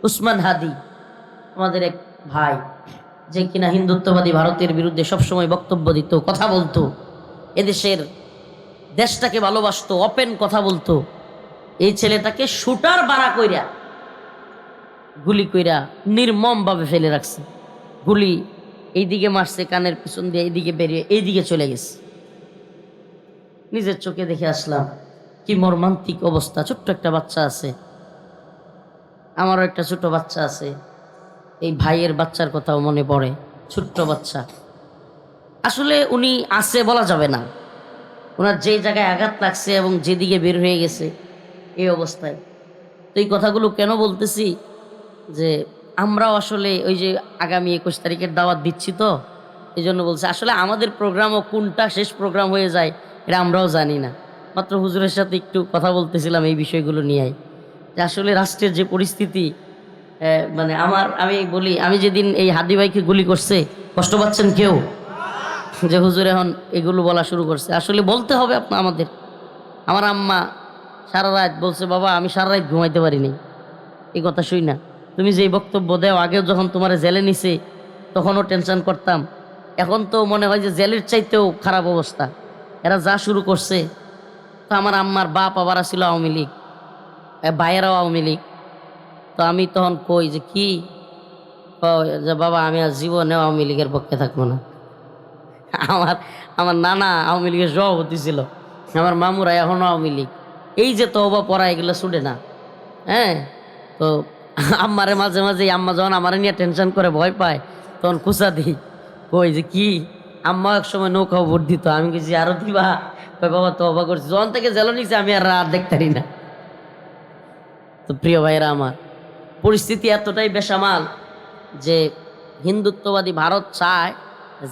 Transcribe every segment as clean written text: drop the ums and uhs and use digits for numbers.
উসমান হাদি আমাদের এক ভাই, যে কিনা হিন্দুত্ববাদী ভারতের বিরুদ্ধে সবসময় বক্তব্য দিত, কথা বলতো, এদেশের দেশটাকে ভালোবাসতো, ওপেন কথা বলতো। এই ছেলেটাকে শুটার বাড়া কইরা গুলি কইরা নির্মম ভাবে ফেলে রাখছে। গুলি এইদিকে মারছে, কানের পিছন দিয়ে এইদিকে বেরিয়ে এইদিকে চলে গেছে। নিজের চোখে দেখে আসলাম কি মর্মান্তিক অবস্থা। ছোট্ট একটা বাচ্চা আছে, আমারও একটা ছোট বাচ্চা আছে। এই ভাইয়ের বাচ্চার কথাও মনে পড়ে, ছোট্ট বাচ্চা। আসলে উনি আছে বলা যাবে না, ওনার যে জায়গায় আঘাত লাগছে এবং যেদিকে বের হয়ে গেছে এই অবস্থায়। তো এই কথাগুলো কেন বলতেছি, যে আমরাও আসলে ওই যে আগামী 21 তারিখের দাওয়াত দিচ্ছি, তো এই জন্য বলছি। আসলে আমাদের প্রোগ্রামও কোনটা শেষ প্রোগ্রাম হয়ে যায় এটা আমরাও জানি না। মাত্র হুজুরের সাথে একটু কথা বলতেছিলাম এই বিষয়গুলো নিয়েই, যে আসলে রাষ্ট্রের যে পরিস্থিতি, মানে আমি বলি, আমি যেদিন এই হাদি ভাইকে গুলি করছে, কষ্ট পাচ্ছেন কেউ? যে হুজুর এখন এগুলো বলা শুরু করছে, আসলে বলতে হবে আমাদের। আমার আম্মা সারা রাত বলছে, বাবা আমি সারা রাত ঘুমাইতে পারিনি এই কথা শুই না। তুমি যেই বক্তব্য দেও, আগেও যখন তোমার জেলে নিছে তখনও টেনশন করতাম, এখন তো মনে হয় যে জেলের চাইতেও খারাপ অবস্থা। এরা যা শুরু করছে। তো আমার আম্মার বাপ আবার ছিল আওয়ামী লীগ, ভাইয়েরাও আওয়ামী লীগ। তো আমি তখন কই যে কি, যে বাবা আমি আর জীবনেও আওয়ামী লীগের পক্ষে থাকবো না। আমার আমার নানা আওয়ামী লীগের সভাপতি ছিল, আমার মামুরা এখনো আওয়ামী লীগ। এই যে তওবা পড়া এগুলো ছুটে না। হ্যাঁ, তো আম্মারে মাঝে মাঝে, আম্মা যখন আমার নিয়ে টেনশন করে ভয় পায় তখন খুশা দিই, কই যে কি, আম্মা এক সময় নৌকাও ভোট দিত, আমি কিছু আরো দিবা? কই বাবা তওবা করছি, যখন থেকে জেল নিচ্ছে আমি আর রাত দেখতারি না। তো প্রিয় ভাইরা আমার, পরিস্থিতি এতটাই বেসামাল যে হিন্দুত্ববাদী ভারত চায়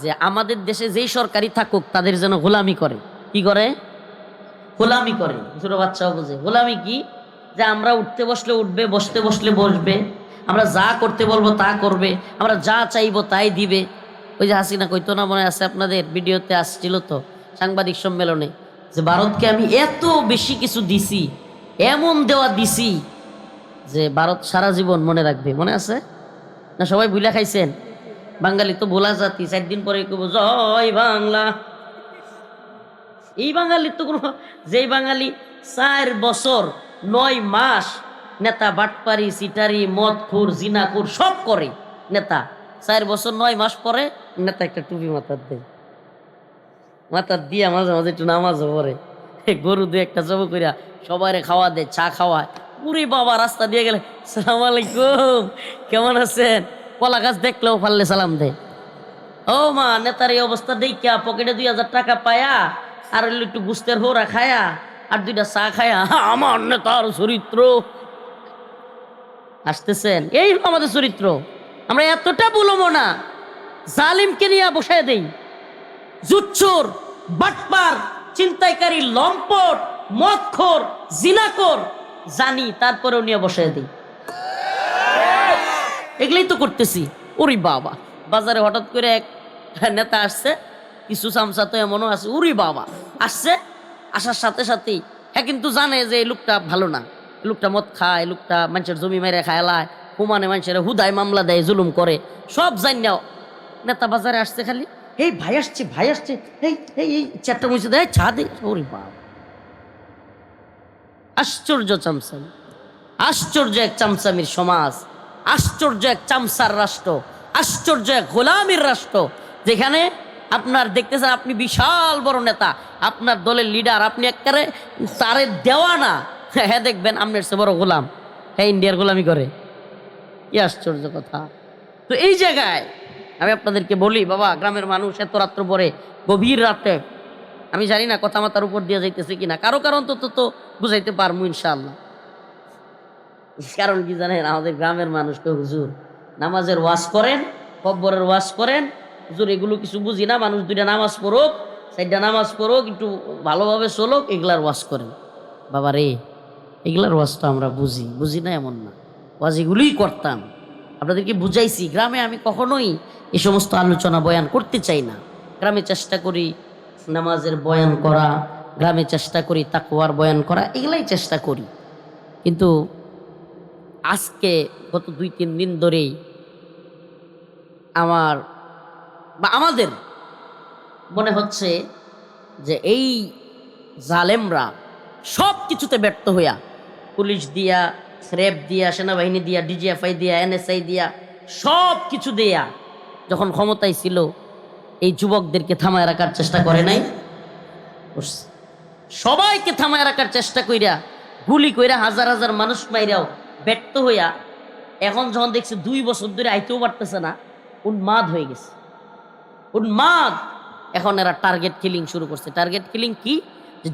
যে আমাদের দেশে যেই সরকারি থাকুক তাদের যেন গোলামি করে। কি করে? গোলামি করে। ছোট বাচ্চাও বোঝে গোলামি কি, যে আমরা উঠতে বসলে উঠবে, বসতে বসলে বসবে, আমরা যা করতে বলবো তা করবে, আমরা যা চাইবো তাই দিবে। ওই যে হাসিনা কইতো না, মনে আছে আপনাদের? ভিডিওতে আসছিল তো সাংবাদিক সম্মেলনে, যে ভারতকে আমি এত বেশি কিছু দিছি, এমন দেওয়া দিছি যে ভারত সারা জীবন মনে রাখবে। মনে আছে না? সবাই ভুলে খাইছেন। বাঙালি তো ভোলা জাতি, 4 দিন পরে কব জয় বাংলা। এই বাঙালির তো কোনো, যেই বাঙালি 4 বছর 9 মাস নেতা বাটপারি, সিটারি, মদখুর, জিনাখুর সব করে, নেতা 4 বছর 9 মাস পরে নেতা একটা টুপি মাথার দেয়, মাথার দিয়া মাঝে মাঝে একটু নামাজও পড়ে, গরু দিয়ে একটা জব করিয়া সবাই খাওয়া দেয়, চা খাওয়ায়। পুরি বাবা রাস্তা দিয়ে গেলে সালাম আলাইকুম, কেমন আছেন, কলা গাছ দেখলেও ফাললে সালাম দেয়। ও মা, নেতার এই অবস্থা দেখিয়া পকেটে 2000 টাকা পায়া আর একটু গুস্তের হোরা খায়া আর 2টা চা খায়া, আমার নেতার চরিত্র। আসতেছেন? এই হলো আমাদের চরিত্র। আমরা এতটা বলবো না, জালিমকে নিয়ে বসায় দেই, জুচ্চোর, বাটপার, চিন্তাইকারী, লম্পট, মদখোর, জিনাখোর জানি, তারপরেও নিয়ে বসায় দিই। এগুলোই তো করতেছি। ওরে বাবা, বাজারে হঠাৎ করে এক নেতা আসছে, কিছু চামচা তো এমনও আছে, উরি বাবা আসছে, আসার সাথে সাথেই হ্যাঁ কিন্তু জানে যে এই লোকটা ভালো না, এই লোকটা মদ খায়, এই লোকটা মানুষের জমি মেরে খায়লায়, হুমানে মানুষের হুদায় মামলা দেয়, জুলুম করে, সব জানিও নেতা বাজারে আসছে খালি এই ভাই আসছে, ভাই আসছে, এই এই এই চারটা মুছে দেয়, ছা দে। ওরে বাবা, আশ্চর্য চামচামি, আশ্চর্য এক চামচামির সমাজ, আশ্চর্য এক চামচার রাষ্ট্র, আশ্চর্য এক গোলামীর রাষ্ট্র, যেখানে আপনার দেখতেছেন আপনি বিশাল বড় নেতা, আপনার দলের লিডার, আপনি একবারে তারে দেওয়া না, হ্যাঁ দেখবেন আপনার সে বড় গোলাম, হ্যাঁ ইন্ডিয়ার গোলামি করে। কি আশ্চর্য কথা। তো এই জায়গায় আমি আপনাদেরকে বলি, বাবা গ্রামের মানুষ এত রাত্র পরে, গভীর রাতে, আমি জানি না কথা মাথার উপর দিয়ে যাইতেছে কিনা, কারো কারণ তো বুঝাইতে পারবো ইনশাআল্লাহ। কারণ কি জানেন, আমাদের গ্রামের মানুষকে হুজুর নামাজের ওয়াজ করেন, কব্বরের ওয়াজ করেন, হুজুর এগুলো কিছু বুঝি না, মানুষ 2টা নামাজ পড়ুক, 4টা নামাজ পড়ুক, একটু ভালোভাবে চলুক, এগুলার ওয়াজ করেন। বাবা রে, এগুলার ওয়াজ তো আমরা বুঝি না এমন না, ওয়াজ এগুলোই করতাম, আপনাদেরকে বুঝাইছি। গ্রামে আমি কখনোই এই সমস্ত আলোচনা বয়ান করতে চাই না। গ্রামে চেষ্টা করি নামাজের বয়ান করা, গ্রামে চেষ্টা করি তাকওয়ার বয়ান করা, এগুলাই চেষ্টা করি। কিন্তু আজকে গত 2-3 দিন ধরেই আমাদের মনে হচ্ছে যে এই জালেমরা সব কিছুতে ব্যর্থ হইয়া, পুলিশ দিয়া, র্যাব দিয়া, সেনাবাহিনী দিয়া, ডিজিএফআই দিয়া, এনএসআই দিয়া, সব কিছু দিয়া যখন ক্ষমতায় ছিল এই যুবকদেরকে থামায় রাখার চেষ্টা করে নাই? সবাইকে থামায় রাখার চেষ্টা কইরা, গুলি কইরা, হাজার হাজার মানুষ মাইরাও ব্যর্থ হইয়া এখন যখন দেখছি 2 বছর ধরে আইতেও পারতেছে না, উন্মাদ হয়ে গেছে, উন্মাদ। এখন এরা টার্গেট কিলিং শুরু করছে। টার্গেট কিলিং কি?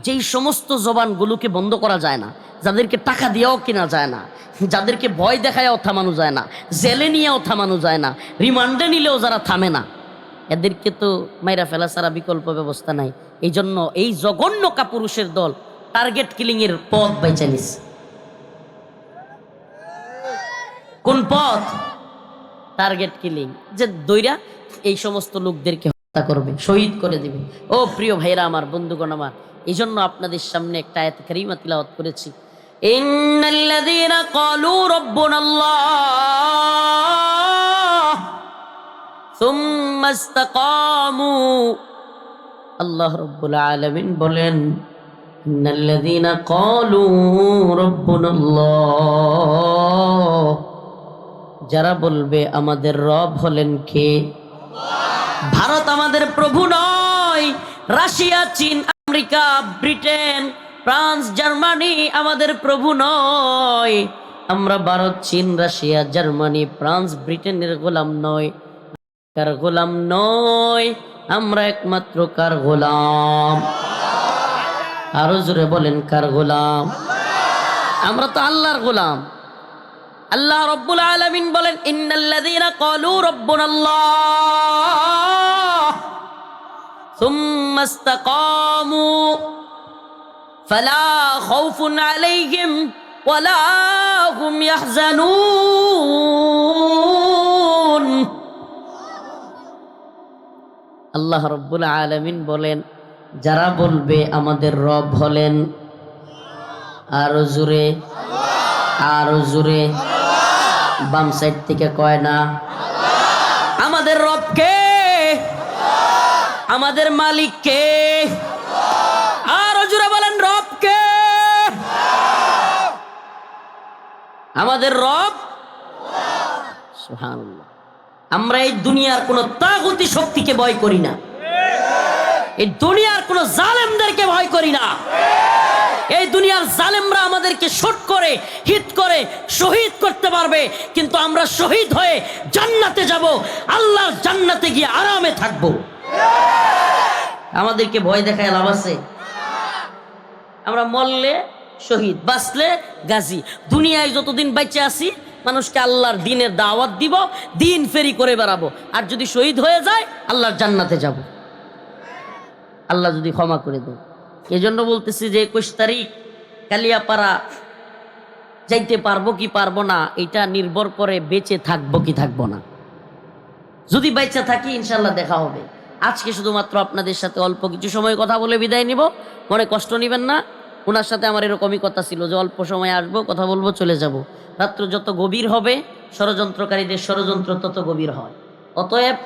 যেই সমস্ত জবানগুলোকে বন্ধ করা যায় না, যাদেরকে টাকা দিয়েও কেনা যায় না, যাদেরকে ভয় দেখায়ও থামানো যায় না, জেলে নিয়েও থামানো যায় না, রিমান্ডে নিলেও যারা থামে না, এদেরকে তো মাইরা ফেলা ছাড়া বিকল্প ব্যবস্থা নাই। এই জন্য এই জঘন্য কাপুরুষের দল টার্গেট কিলিং এর পথ বাইচা নিছে। কোন পথ? টার্গেট কিলিং, যে দইরা এই সমস্ত লোকদেরকে হত্যা করবে, শহীদ করে দিবে। ও প্রিয় ভাইরা আমার, বন্ধুগণ আমার, এই জন্য আপনাদের সামনে একটা আয়াত কারিমা তিলাওয়াত করেছি। ইন্নাল্লাযীনা ক্বালু রাব্বুনাল্লাহ সুম্মা ইসতাকামু, আল্লাহ রাব্বুল আলামিন বলেন, ইন্নাল্লাযীনা ক্বালু রাব্বুনাল্লাহ, যারা বলবে আমাদের রব হলেন কে? ভারত আমাদের প্রভু নয়, রাশিয়া, চীন, আমেরিকা, ব্রিটেন, ফ্রান্স, জার্মানি আমাদের প্রভু নয়। আমরা ভারত, চীন, রাশিয়া, জার্মানি, ফ্রান্স, ব্রিটেনের গোলাম নয়, কার গোলাম নয়, আমরা একমাত্র কার গোলাম? আরো জোরে বলেন, কার গোলাম? আমরা তো আল্লাহর গোলাম। আল্লাহ রাব্বুল আলামিন বলেন, ইন্নাল্লাযীনা ক্বালু রাব্বুনাল্লাহ সুম্মা ইসতাকামু ফালা খাউফুন আলাইহিম ওয়ালা হুম ইয়াহজানুন। আল্লাহ রাব্বুল আলামিন বলেন, যারা বলবে আমাদের রব হলেন, আরো জোরে, আরো জোরে, বাম সাইড থেকে কয় না, আমাদের রব কে? আমাদের মালিক কে? আরো জোরে বলেন, রব কে? আমাদের রব সুবহানাল্লাহ। আমরা এই দুনিয়ার কোন তাগুতি শক্তিকে ভয় করি না, এই দুনিয়ার কোন জালেমদেরকে ভয় করি না। এই দুনিয়ার জালেমরা আমাদেরকে শুট করে, হিট করে শহীদ করতে পারবে, কিন্তু আমরা শহীদ হয়ে জান্নাতে যাব, আল্লাহর জান্নাতে গিয়ে আরামে থাকব। আমাদেরকে ভয় দেখায় লাভ আছে? আমরা মরলে শহীদ, বাঁচলে গাজী। দুনিয়ায় যতদিন বেঁচে আছি মানুষকে আল্লাহর দ্বীনের দাওয়াত দিব, দিন ফেরি করে বেড়াবো, আর যদি শহীদ হয়ে যায় আল্লাহর জান্নাতে যাব, আল্লাহ যদি ক্ষমা করে দেয়। এই জন্য বলতেছি যে 21 তারিখ কালিয়াপাড়া যাইতে পারবো কি পারবো না, এটা নির্ভর করে বেঁচে থাকবো কি থাকবো না। যদি বেঁচে থাকি ইনশাল্লাহ দেখা হবে। আজকে শুধুমাত্র আপনাদের সাথে অল্প কিছু সময় কথা বলে বিদায় নিব, মনে কষ্ট নেবেন না। ওনার সাথে আমার এরকমই কথা ছিল যে অল্প সময় আসবো, কথা বলবো, চলে যাব। রাত্র যত গভীর হবে ষড়যন্ত্রকারীদের ষড়যন্ত্র তত গভীর হয়। অতএব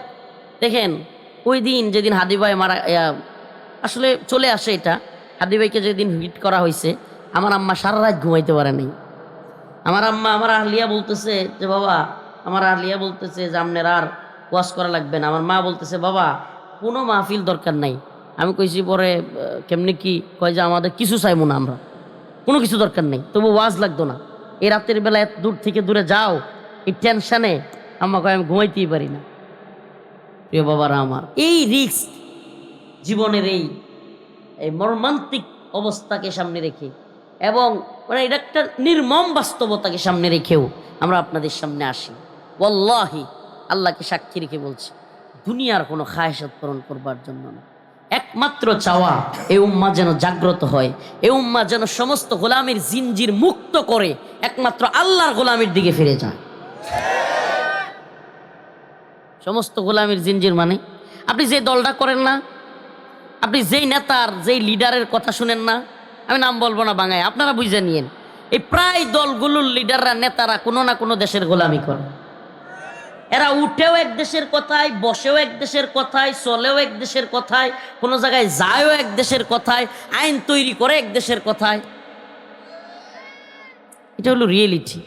দেখেন, ওই দিন যেদিন হাদি ভাই মারা আসলে চলে আসে, এটা হাদি ভাইকে যেদিন হিট করা হয়েছে, আমার আম্মা সারা রাত ঘুমাইতে পারে নাই। আমার আম্মা, আমার আহলিয়া বলতেছে যে বাবা, আমার আহলিয়া বলতেছে যে আপনার আর ওয়াশ করা লাগবে না। আমার মা বলতেছে বাবা কোনো মাহফিল দরকার নাই। আমি কইছি পরে কেমনি কি কয় যে আমাদের কিছু চাইবো না, আমরা কোনো কিছু দরকার নেই, তবু ওয়াজ লাগতো না। এই রাতের বেলা এত দূর থেকে দূরে যাও, এই টেনশনে আম্মা কয় আমি ঘুমাইতেই পারি না। প্রিয় বাবারা আমার, এই রিস্ক জীবনের এই মর্মান্তিক অবস্থাকে সামনে রেখে এবং মানে এটা একটা নির্মম বাস্তবতাকে সামনে রেখেও আমরা আপনাদের সামনে আসি। ওয়াল্লাহি, আল্লাহকে সাক্ষী রেখে বলছি, দুনিয়ার কোনো খায়েশাত পূরণ করবার জন্য না। একমাত্র চাওয়া এই উম্মাহ যেন জাগ্রত হয়, এই উম্মাহ যেন সমস্ত গোলামের জিনজির মুক্ত করে একমাত্র আল্লাহর গোলামের দিকে ফিরে যায়। সমস্ত গোলামের জিনজির মানে আপনি যে দলটা করেন না, আপনি যেই নেতার, যেই লিডারের কথা শুনেন না, আমি নাম বলবো না বাঙায়, আপনারা বুঝে নিয়েন। এই প্রায় দলগুলোর লিডাররা, নেতারা কোনো না কোনো দেশের গোলামি করে। এরা উঠেও এক দেশের কথায়, বসেও এক দেশের কথায়, চলেও এক দেশের কথায়, কোনো জায়গায় যায়ও এক দেশের কথায়, আইন তৈরি করে এক দেশের কথায়। এটা হলো রিয়েলিটি।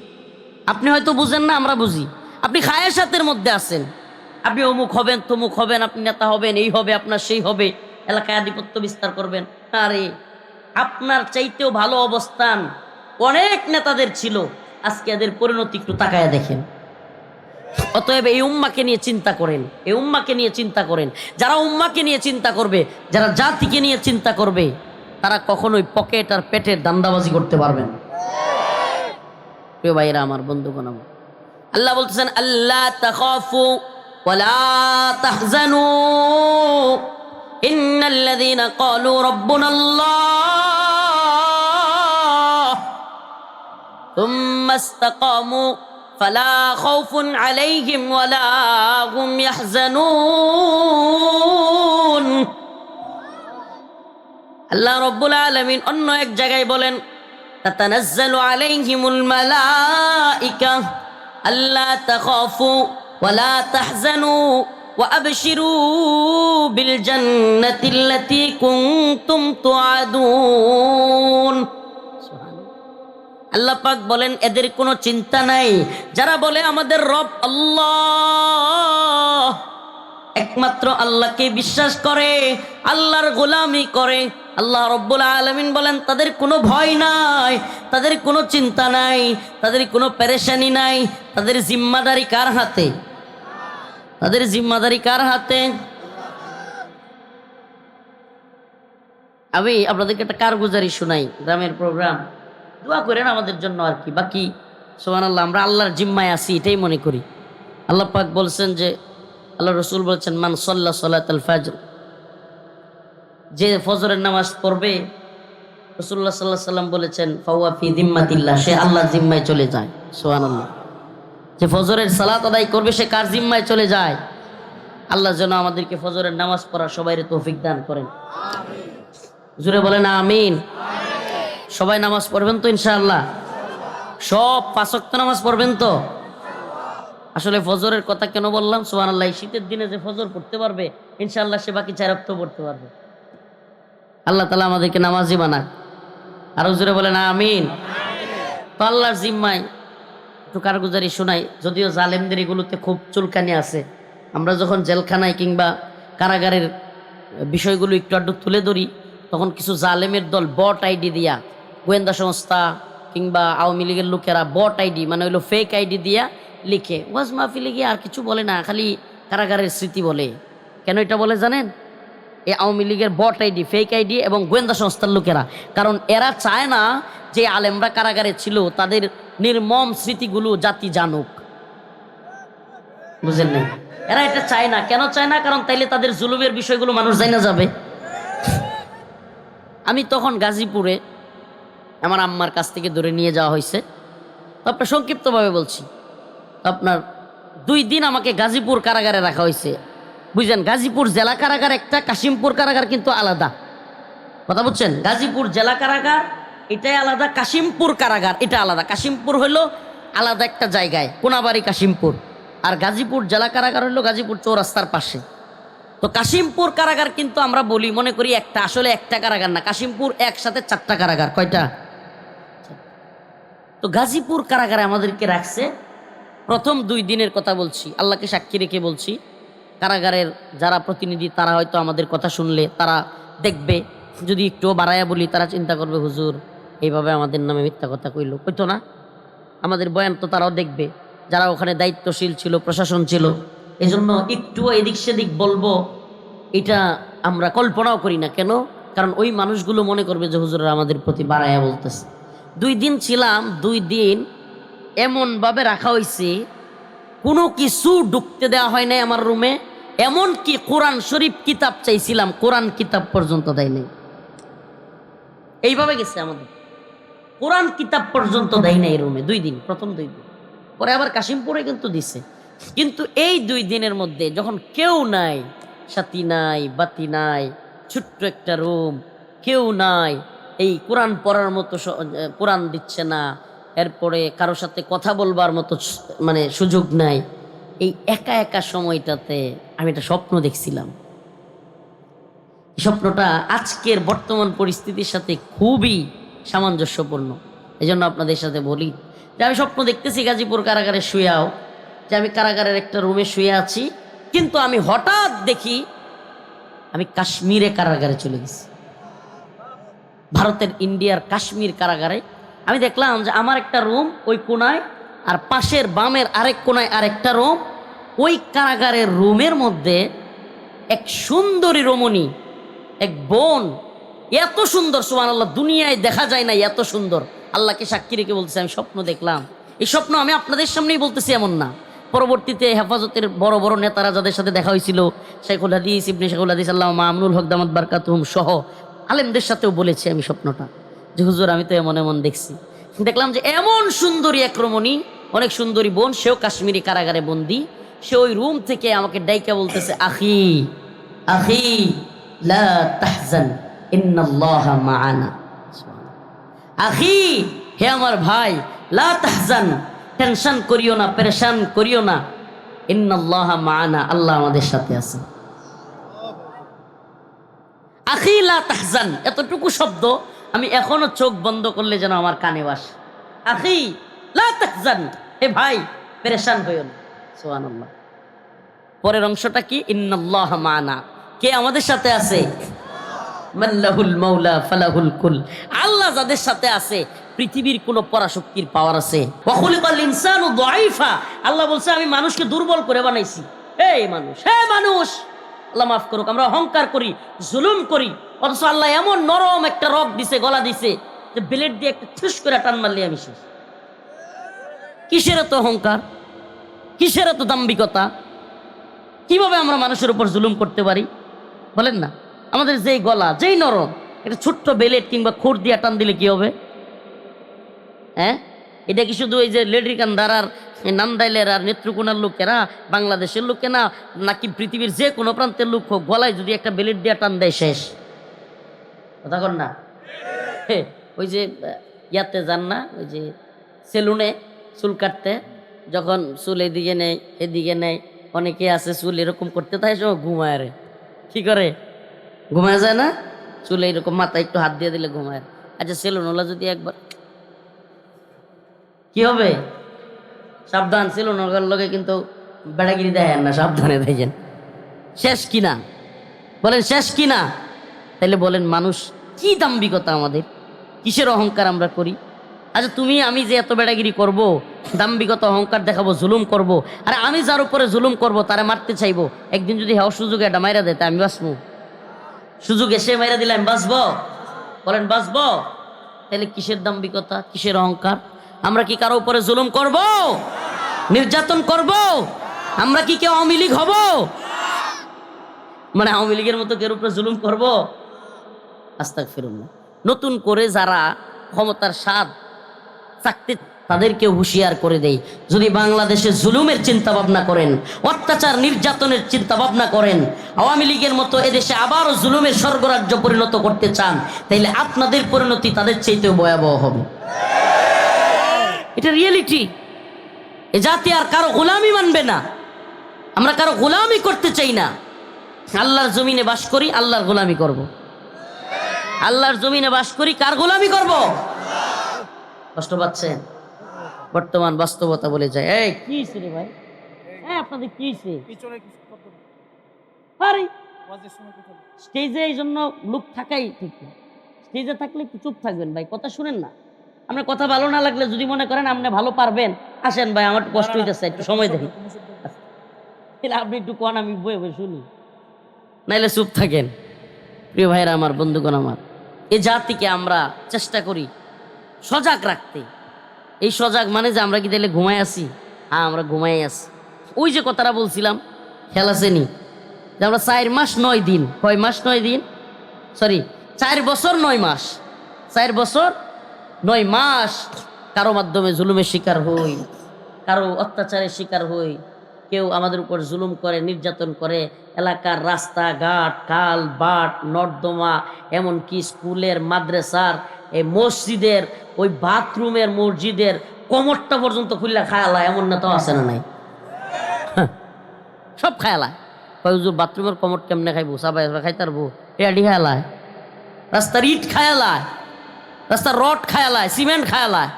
আপনি হয়তো বুঝেন না, আমরা বুঝি। আপনি খায়াসাতের মধ্যে আছেন, আপনি অমুক হবেন, তমুক হবেন, আপনি নেতা হবেন, এই হবে আপনার, সেই হবে, এলাকায় আধিপত্য বিস্তার করবেন। আরে আপনার চাইতেও ভালো অবস্থান অনেক নেতাদের ছিল, আজকে এদের পরিণতি একটু তাকায় দেখেন। অতএব এই উম্মাকে নিয়ে চিন্তা করেন, এই উম্মাকে নিয়ে চিন্তা করেন। যারা উম্মাকে নিয়ে চিন্তা করবে, যারা জাতিকে নিয়ে চিন্তা করবে, তারা কখনোই পকেট আর পেটের দান্দাবাজি করতে পারবেন। প্রিয় ভাইরা আমার, বন্ধুগণ আমার, আল্লাহ বলতেছেন আল্লাহ তাখাফু ওয়ালা তাহজানু ইন্নাল্লাযীনা ক্বালু রাব্বুনাল্লাহ সুম্মা ইসতাকামু ফালা খাউফুন আলাইহিম ওয়ালা হুম ইয়াহজানুন। আল্লাহ রাব্বুল আলামিন অন্য এক জায়গায় বলেন তাতানাজ্জালু আলাইহিমুল মালাইকা আল্লা তাখাফু ওয়ালা তাহজানু ওয়া আবশিরু বিল জান্নাতিল্লাতী কুনতুম তুআদুন। আল্লাহ পাক বলেন এদের কোনো চিন্তা নাই যারা বলে আমাদের রব আল্লাহ, একমাত্র আল্লাহকে বিশ্বাস করে, আল্লাহর গোলামি করে। আল্লাহ রব্বুল আলামিন বলেন তাদের কোনো ভয় নাই, তাদের কোনো চিন্তা নাই, তাদের কোনো পেরেশানি নাই। তাদের জিম্মাদারি কার হাতে? তাদের জিম্মাদারি কার হাতে? আমি আপনাদেরকে একটা কারগুজারি শোনাই, গ্রামের প্রোগ্রাম। দোয়া করেন আমাদের জন্য আর কি, বাকি সুবহানাল্লাহ, আমরা আল্লাহর জিম্মায় আছি এটাই মনে করি। আল্লাহ পাক বলছেন যে, আল্লাহ রসুল বলছেন মান সাল্লা সালাতাল ফাজর, যে ফজরের নামাজ পড়বে, রাসূলুল্লাহ সাল্লাল্লাহু আলাইহি সাল্লাম বলেছেন ফাওয়া ফি জিম্মাতিল্লাহ, সে আল্লাহর জিম্মায় চলে যায়। সুবহানাল্লাহ। যে ফজরের সালাত আদায় করবে সে কার জিম্মায় চলে যায়? আল্লাহ যেন আমাদেরকে ফজরের নামাজ পড়ার সবাইরে তৌফিক দান করেন, আমিন। জোরে বলেন আমিন। সবাই নামাজ পড়বেন তো ইনশাআল্লাহ? সব 5 ওয়াক্ত নামাজ পড়বেন তো? আসলে ফজরের কথা কেন বললাম? সুবহানাল্লাহ, শীতের দিনে যে ফজর পড়তে পারবে ইনশাআল্লাহ সে বাকি 4 ওয়াক্ত পড়তে পারবে। আল্লাহ তাআলা আমাদেরকে নামাজি বানাক। আর জোরে বলেন আমিন। তো আল্লাহর জিম্মায় একটু কারগুজারি শোনাই, যদিও জালেমদের এগুলোতে খুব চুলকানি আছে। আমরা যখন জেলখানায় কিংবা কারাগারের বিষয়গুলো একটু আড্ডু তুলে ধরি, তখন কিছু জালেমের দল বট আইডি দিয়া, গোয়েন্দা সংস্থা কিংবা আওয়ামী লীগের লোকেরা বট আইডি, মানে হইলো ফেক আইডি দিয়া লিখে ওয়াজ মাহফিলে গিয়ে আর কিছু বলে না, খালি কারাগারের স্মৃতি বলে। কেন এটা বলে জানেন? এই আওয়ামী লীগের বট আইডি, ফেক আইডি এবং গোয়েন্দা সংস্থার লোকেরা, কারণ এরা চায় না যে আলেমরা কারাগারে ছিল তাদের নির্মম স্মৃতিগুলো জাতি জানুক। বুঝেন না? এরা এটা চায় না। কেন চায় না? কারণ তাইলে তাদের জুলুমের বিষয়গুলো মানুষ জানা যাবে। আমি তখন গাজীপুরে আমার আম্মার কাছ থেকে ধরে নিয়ে যাওয়া হয়েছে। তো আপনার সংক্ষিপ্তভাবে বলছি, আপনার 2 দিন আমাকে গাজীপুর কারাগারে রাখা হয়েছে। বুঝলেন? গাজীপুর জেলা কারাগার একটা, কাশিমপুর কারাগার কিন্তু আলাদা। কথা বুঝছেন? গাজীপুর জেলা কারাগার এটাই আলাদা, কাশিমপুর কারাগার এটা আলাদা। কাশিমপুর হইলো আলাদা একটা জায়গায়, কোনাবাড়ি কাশিমপুর। আর গাজীপুর জেলা কারাগার হইলো গাজীপুর চৌরাস্তার পাশে। তো কাশিমপুর কারাগার কিন্তু আমরা বলি, মনে করি একটা, আসলে একটা কারাগার না। কাশিমপুর একসাথে 4টা কারাগার। কয়টা? তো গাজীপুর কারাগারে আমাদেরকে রাখছে। প্রথম 2 দিনের কথা বলছি, আল্লাহকে সাক্ষী রেখে বলছি। কারাগারের যারা প্রতিনিধি তারা হয়তো আমাদের কথা শুনলে তারা দেখবে, যদি একটু বাড়াইয়া বলি তারা চিন্তা করবে হুজুর এইভাবে আমাদের নামে মিথ্যা কথা কইলো, কইতো না। আমাদের বয়ান তো তারাও দেখবে, যারা ওখানে দায়িত্বশীল ছিল, প্রশাসন ছিল। এই জন্য একটু এদিক সেদিক বলবো, এটা আমরা কল্পনাও করি না। কেন? কারণ ওই মানুষগুলো মনে করবে যে হুজুররা আমাদের প্রতি বাড়াইয়া বলতেছে। 2 দিন ছিলাম, 2 দিন এমনভাবে রাখা হয়েছে, কোনো কিছু ঢুকতে দেওয়া হয় নাই আমার রুমে। এমনকি কোরআন শরীফ কিতাব চাইছিলাম, কোরআন কিতাব পর্যন্ত দেয় নাই। এইভাবে গেছে আমাদের, কোরআন কিতাব পর্যন্ত দেয় নাই রুমে 2 দিন, প্রথম 2 দিন। পরে আবার কাশিমপুরে কিন্তু দিছে। কিন্তু এই 2 দিনের মধ্যে যখন কেউ নাই, সাথী নাই, বাতি নাই, ছোট্ট একটা রুম, কেউ নাই, এই কোরআন পড়ার মতো কোরআন দিচ্ছে না, এরপরে কারোর সাথে কথা বলবার মতো মানে সুযোগ নাই। এই একা একা সময়টাতে আমি একটা স্বপ্ন দেখছিলাম। স্বপ্নটা আজকের বর্তমান পরিস্থিতির সাথে খুবই সামঞ্জস্যপূর্ণ। এই জন্য আপনাদের সাথে বলি যে আমি স্বপ্ন দেখতেছি গাজীপুর কারাগারে শুয়েও, যে আমি কারাগারের একটা রুমে শুয়ে আছি, কিন্তু আমি হঠাৎ দেখি আমি কাশ্মীরে কারাগারে চলে গেছি। ভারতের ইন্ডিয়ার কাশ্মীর কারাগারে আমি দেখলাম যে আমার একটা রুম ওই কোনায়, আর পাশের বামের আরেক কোনায় আরেকটা রুম। ওই কারাগারের রুমের মধ্যে এক সুন্দরী রমণী, এক বোন, এত সুন্দর সুবহানাল্লাহ, দুনিয়ায় দেখা যায় না এত সুন্দর। আল্লাহকে সাক্ষী রেখে বলতেছি আমি স্বপ্ন দেখলাম। এই স্বপ্ন আমি আপনাদের সামনেই বলতেছি এমন না, পরবর্তীতে হেফাজতের বড় বড় নেতারা যাদের সাথে দেখা হয়েছিল, শেখুল হাদিস ইবনে শেখুল হাদিস আল্লামা আমনুল হক দামাত বারকাতুহুম সহ আলেমদের সাথেও বলেছি আমি স্বপ্নটা, যে হুজুর আমি তো এমন এমন দেখছি। দেখলাম যে এমন সুন্দরী এক রমণী, অনেক সুন্দরী বোন, সেও কাশ্মীরি কারাগারে বন্দী। সে ওই রুম থেকে আমাকে ডাইকা বলতেছে, আখি আখি লা তাহজান ইন্নাল্লাহা মাআনা। আখি, হে আমার ভাই, লা তাহজান, টেনশন করিও না, পেরেশান করিও না, ইন্নাল্লাহা মাআনা, আল্লাহ আমাদের সাথে আছে। আখি লা তাহজান, এতটুকু শব্দ আমি এখনো চোখ বন্ধ করলে যেন আমার কানে বাসে। আখি লা তাহজান, হে ভাই পেরেশান হইও না। সুবহানাল্লাহ। পরের অংশটা কি? ইন্নাল্লাহা মাআনা, কে আমাদের সাথে আছে? মাল্লাহুল মাওলা ফালাহুল কুল, আল্লাহ যাদের সাথে আছে পৃথিবীর কোন পরাশক্তির পাওয়ার আছে। ওয়া খুলিকাল ইনসানু দাঈফা, আল্লাহ বলছে আমি মানুষকে দুর্বল করে বানাইছি। এই মানুষ, হে মানুষ, আল্লাহ মাফ করুক, আমরা অহংকার করি, জুলুম করি, অথচ আল্লাহ এমন নরম একটা রগ দিছে, গলা দিছে, যে ব্লেড দিয়ে একটা ঠুস করে টান মারলে আমি শেষ। কিসের এত অহংকার, কিসের এত দাম্ভিকতা? কিভাবে আমরা মানুষের উপর জুলুম করতে পারি বলেন না? আমাদের যেই গলা, যেই নরম, একটা ছোট্ট বেলেট কিংবা খুর দিয়ে টান দিলে কি হবে? হ্যাঁ, এটা কি শুধু এই যে লেডিকান্দার আর নান্দাইলের আর নেত্রকোনার লোকেরা, বাংলাদেশের লোকে না, নাকি পৃথিবীর যে কোনো প্রান্তের লোক হোক, গলায় যদি একটা বেলেট দিয়ে টান দেয় শেষ? কথা কন না? ওই যে ইয়াতে যান না, ওই যে সেলুনে চুল কাটতে, যখন চুল এদিকে নেয় এদিকে নেয়, অনেকে আছে চুল এরকম করতে থাকে, সব ঘুমায় রে। কি করে? ঘুমায় যায় না? চুলে এরকম মাথায় একটু হাত দিয়ে দিলে ঘুমায়। আচ্ছা সেলুনওয়ালা যদি একবার, কি হবে? সাবধান, সেলুনওয়ালার লগে কিন্তু বেড়াগিরি দেখেন না, সাবধানে দেখেন। শেষ কিনা বলেন, শেষ কিনা? তাইলে বলেন মানুষ কি দাম্ভিকতা আমাদের, কিসের অহংকার আমরা করি? আচ্ছা তুমি আমি যে এত বেড়াগিরি করব, দাম্ভিকতা অহংকার দেখাবো, জুলুম করব, আরে আমি যার উপরে জুলুম করব তারা মারতে চাইবো, একদিন যদি হ্যাঁ সুযোগ এটা মাইরা দেয় তা আমি বাঁচবো? সুযোগ এসে মাইরা দিলে আমি বাঁচবো? বলেন বাঁচবো? তাহলে কিসের দাম্ভিকতা, কিসের অহংকার? আমরা কি কারো উপরে জুলুম করব, নির্যাতন করব? আমরা কি কেউ আওয়ামী লীগ হব? মানে আওয়ামী লীগের মতো কেউ উপরে জুলুম করব? আস্তাগফিরুল্লাহ। নতুন করে যারা ক্ষমতার স্বাদ চাকতে, তাদেরকে হুঁশিয়ার করে দেই, যদি বাংলাদেশে জুলুমের চিন্তা ভাবনা করেন, অত্যাচার নির্যাতনের চিন্তা ভাবনা করেন, আওয়ামী লীগের মতো এদেশে আবারও জুলুমের স্বর্গরাজ্য পরিণত করতে চান, তাইলে আপনাদের পরিণতি তাদের চাইতেও ভয়াবহ হবে। এটা রিয়েলিটি। এ জাতি আর কারো গোলামি মানবে না। আমরা কারো গোলামি করতে চাই না। আল্লাহর জমিনে বাস করি, আল্লাহর গোলামি করব। আল্লাহর জমিনে বাস করি, কার গোলামি করব? কষ্ট পাচ্ছেন? বর্তমান বাস্তবতা বলে যায়। এই কি হইছে রে ভাই? হ্যাঁ আপনাদের কি হইছে? আরে স্টেজে এই জন্য লোক থাকাই ঠিক না। স্টেজে থাকলে একটু চুপ থাকবেন ভাই, কথা শুনেন না। আপনার কথা ভালো না লাগলে যদি মনে করেন আপনি ভালো পারবেন, আসেন ভাই, আমার কষ্ট হইতেছে, একটু সময় দেখি। আপনি একটু কন, আমি বয়ে বয়ে শুনি, নাইলে চুপ থাকেন। প্রিয় ভাইরা আমার, বন্ধুগণ আমার, এই জাতিকে আমরা চেষ্টা করি সজাগ রাখতে। এই সজাগ মানে যে আমরা কি তাহলে ঘুমাই আছি? হ্যাঁ আমরা ঘুমাই আছি। ওই যে কথাটা বলছিলাম, খেয়াল আসেনি যে আমরা 4 মাস 9 দিন, কয় মাস 9 দিন, সরি 4 বছর 9 মাস, 4 বছর 9 মাস কারো মাধ্যমে জুলুমের শিকার হই, কারো অত্যাচারের শিকার হই, কেউ আমাদের উপর জুলুম করে, নির্যাতন করে, এলাকার রাস্তাঘাট, খাল বাট, নর্দমা, এমনকি স্কুলের, মাদ্রাসার, এই মসজিদের, ওই বাথরুমের, মসজিদের কমরটা পর্যন্ত খুললা খায়ালা, এমন না তো আছে না নাই? সব খায়ালায়। হুজুর বাথরুমের কমর কেমনে খাইবো? সাবাই খাইতারবো? এডি খায়ালায়। রাস্তার ইট খায়ালায়, রাস্তার রড খায়ালায়, সিমেন্ট খায়ালায়,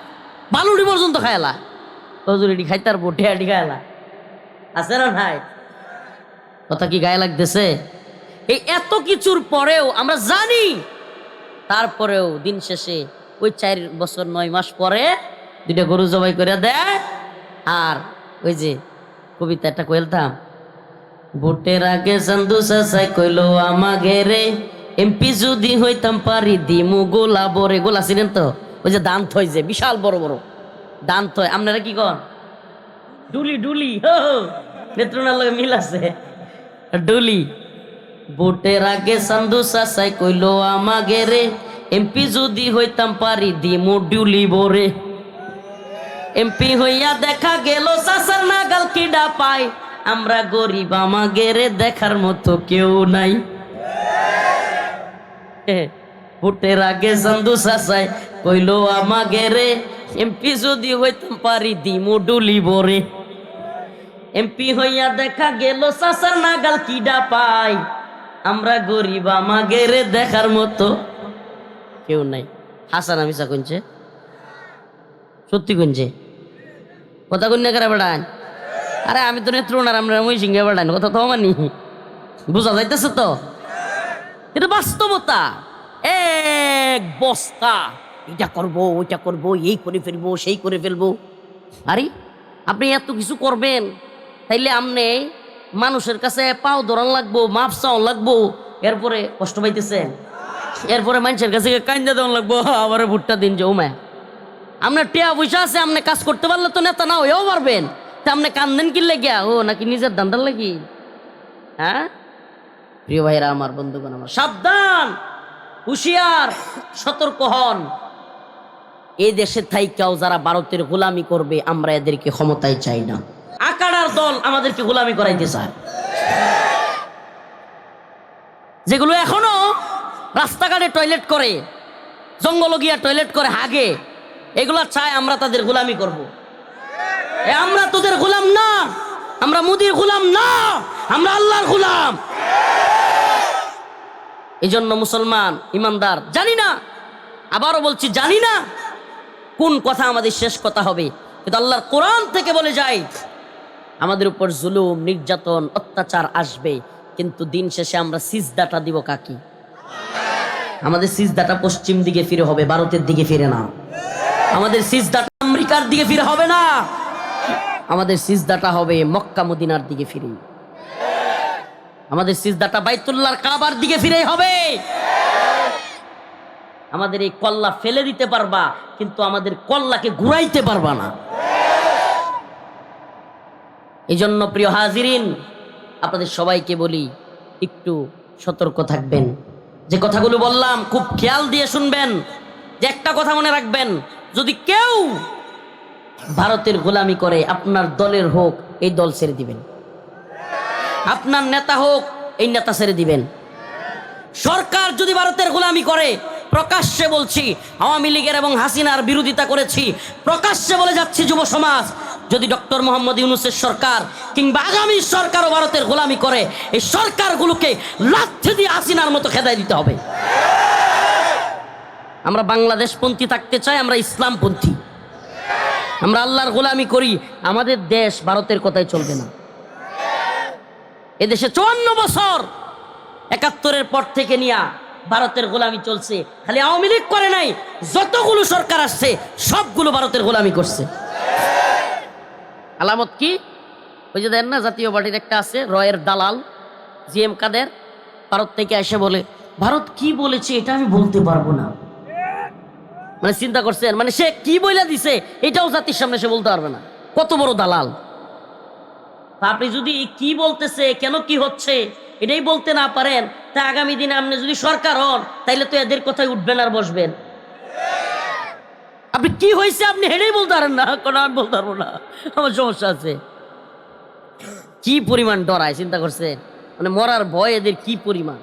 বালুড়ি পর্যন্ত খায়ালায়। হুজুর এটি খাইতারবো? ঢেয়াডি খায়ালায়। আছে না নাই? কথা কি গায়ে লাগতেছে? এই এত কিছুর পরেও আমরা জানি, তারপরেও দিন শেষে ওই 4 বছর 9 মাস পরে 2টা গরু জবাই করে দেয়। আর ওই যে কবিতা একটা কইলতাম, ভোটের আগে চান্দু চাচাই কইলো আমাগে রে, এমপি যদি হইতাম পারি দিমু গোলা বরে। গোলা ছিলেন তো? ওই যে দান্ত হয়, যে বিশাল বড় বড় দান্ত হয়। আপনারা কি কন? ডুলি। ডুলি নেত্রনার লগে মিল আছে, ডুলি। ভোটের আগে চান্দু চাচাই কইলো আমাগে রে, এমপি যদি হইতাম পারি দিমু ডুলি বরে। এমপি হইয়া দেখা গেল চাচার নাগাল কিডা পায়, আমরা গরিব আমাগে রে দেখার মতো কেউ নাই। ভোটের আগে চান্দু চাচাই কইলো আমাগে রে, এমপি যদি হইতাম পারি দিমু ডুলি বরে। এমপি হইয়া দেখা গেল চাচার নাগাল কিডা পাই, আমরা গরিব আমাগে রে দেখার মতো কেউ নাই। হাসান আমিসা কইছে, সত্যি কইছে। কথা কন্যা করে বেড়ান। আরে আমি তো নেত্রনার, আমরা মই সিংহে বেড়ান, কথা তো মানি। বুঝা যাইতেছে তো? এটা বাস্তবতা। এক বস্তা এটা করবো, ওইটা করবো, এই করে ফেলবো, সেই করে ফেলবো। আরে আপনি এত কিছু করবেন, তাইলে আপনি মানুষের কাছে পাও ধরান লাগবো, মাপ চাওয়ান লাগবো, এরপরে কষ্ট পাইতেছেন, এরপরে মানুষের কাছে কান্দা দেওয়ান লাগবো, আবার ভুট্টা দিন জমা। আপনার টিয়া পয়সা আছে, আপনি কাজ করতে পারলে তো নেতা না হয়েও পারবেন। তা আপনি কান্দেন কি লেগিয়া? ও নাকি নিজের দান্দার লাগি? হ্যাঁ প্রিয় ভাইরা আমার, বন্ধুগণ আমার, সাবধান, হুঁশিয়ার, সতর্ক হন। এই দেশে থাইকাও যারা ভারতের গোলামি করবে, আমরা এদেরকে ক্ষমতায় চাই না। আকাড়ার দল আমাদেরকে গোলামি করাইতে চায়, যেগুলো এখনো রাস্তাঘাটে টয়লেট করে, জঙ্গল গিয়া টয়লেট করে, হাগে, এগুলা চায় আমরা তাদের গোলামি করব। আমরা তোদের গোলাম না, আমরা মোদির গোলাম না, আমরা আল্লাহর গোলাম। এই জন্য মুসলমান ইমানদার, জানি না, আবারও বলছি, জানি না কোন কথা আমাদের শেষ কথা হবে, কিন্তু আল্লাহর কোরআন থেকে বলে যায় আমাদের উপর জুলুম, নির্যাতন, অত্যাচার আসবে, কিন্তু দিন শেষে আমরা সিজদাটা দিব কাকি? আমাদের সিজদাটা পশ্চিম দিকে ফিরে হবে, ভারতের দিকে ফিরে না। আমাদের সিজদাটা আমেরিকার দিকে ফিরে হবে না, আমাদের সিজদাটা হবে মক্কা মদিনার দিকে ফিরে। আমাদের সিজদাটা বাইতুল্লাহর কাবার দিকে ফিরে হবে। আমাদের এই কল্লা ফেলে দিতে পারবা, কিন্তু আমাদের কল্লাকে ঘুরাইতে পারবা না। এই জন্য প্রিয় হাজিরিন, আপনাদের সবাইকে বলি, একটু সতর্ক থাকবেন। যে কথাগুলো বললাম খুব খেয়াল দিয়ে শুনবেন। যে একটা কথা মনে রাখবেন, যদি কেউ ভারতের গোলামি করে, আপনার দলের হোক, এই দল ছেড়ে দিবেন। আপনার নেতা হোক, এই নেতা ছেড়ে দিবেন। সরকার যদি ভারতের গোলামি করে, প্রকাশ্যে বলছি, আওয়ামী লীগের এবং হাসিনার বিরোধিতা করেছি, প্রকাশ্যে বলে যাচ্ছি যুব সমাজ, যদি ডক্টর মোহাম্মদ ইউনূসের সরকার কিংবা আগামী সরকারও ভারতের গোলামি করে, এই সরকারগুলোকে লাথি দিয়ে হাসিনার মতো খেদাই দিতে হবে। আমরা বাংলাদেশপন্থী থাকতে চাই, আমরা ইসলামপন্থী, আমরা আল্লাহর গোলামি করি। আমাদের দেশ ভারতের কথাই চলবে না। এদেশে 54 বছর 71-এর পর থেকে নিয়ে ভারতের গোলামি চলছে। খালি আওয়ামী লীগ করে নাই, যতগুলো সরকার আসছে সবগুলো ভারতের গোলামি করছে। আলামত কি? ওই যে দেন না, জাতীয় পার্টির একটা আছে রয়ের দালাল জিএম কাদের, ভারত থেকে এসে বলে ভারত কি বলেছে এটা আমি বলতে পারবো না। মানে চিন্তা করছেন, মানে সে কি বইলা দিছে এটাও জাতির সামনে সে বলতে পারবে না। কত বড় দালাল! আপনি যদি কি বলতেছে, কেন কি হচ্ছে এটাই বলতে না পারেন, তা আগামী দিনে আপনি যদি সরকার হন, তাইলে তো এদের কথাই উঠবেন আর বসবেন। আপনি কি হয়েছে আপনি হেঁটেই বলতে পারেন না, কোনো আমি বলতে পারবো না, আমার সমস্যা আছে। কি পরিমাণ ডরায় চিন্তা করছেন, মানে মরার ভয় এদের কি পরিমাণ।